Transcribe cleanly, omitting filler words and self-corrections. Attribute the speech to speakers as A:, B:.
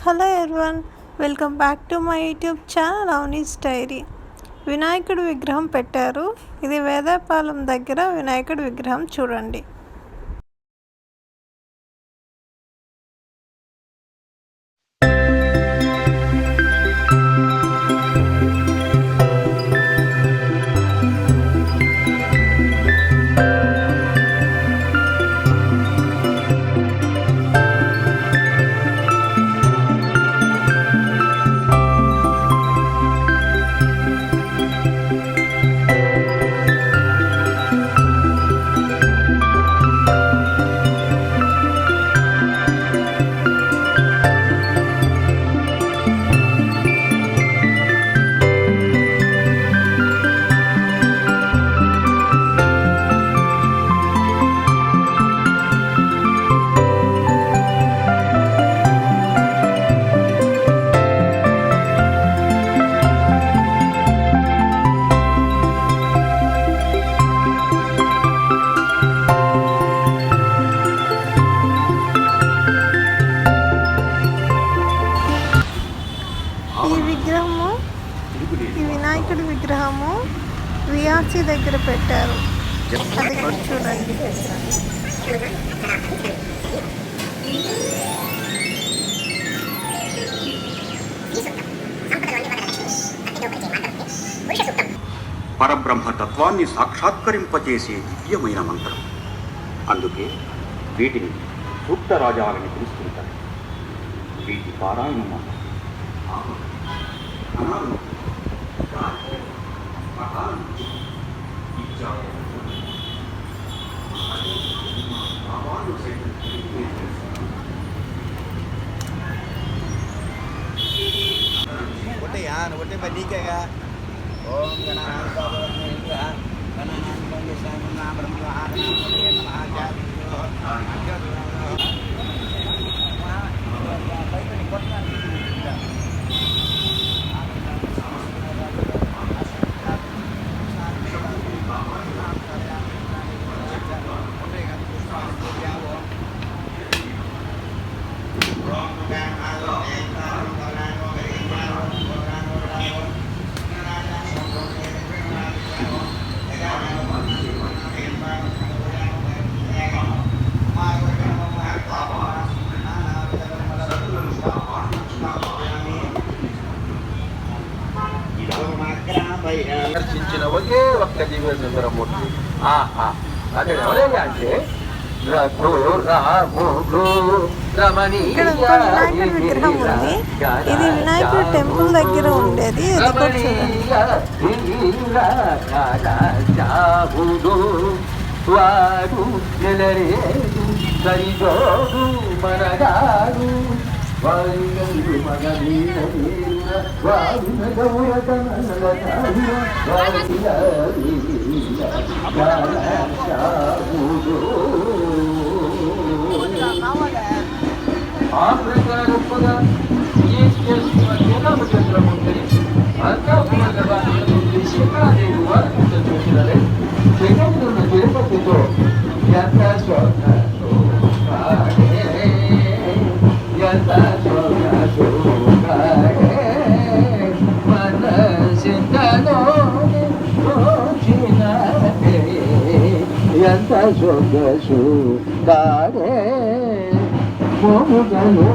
A: Hello everyone, welcome back to my YouTube channel Avani's diary. వినాయకుడి విగ్రహం పెట్టారు. ఇది వేదాయపాలెం దగ్గర వినాయకుడి విగ్రహం చూడండి. ఈ వినాయకుడి విగ్రహము విఆర్సి దగ్గర పెట్టారు. అది కూడా చూడండి.
B: పరబ్రహ్మ తత్వాన్ని సాక్షాత్కరింపజేసే దివ్యమైన మంత్రం. అందుకే వీటిని సూక్తరాజాలని పిలుస్తుంటారు. వీటి పారాయణం
C: ఒట్టే నీకేగా ఓం దర్శించిన ఒకే ఒక్క దివ్య సుందరమూర్తి. అదే ఎవరైనా అంటే
A: ఇక్కడ వినాయకుడి విగ్రహం ఉంది. ఇది వినాయకుడి టెంపుల్ దగ్గర ఉండేది. అది కూడా
C: తిరుపతితో ఎంత ఎంత సొగసు కాడే మోముగలు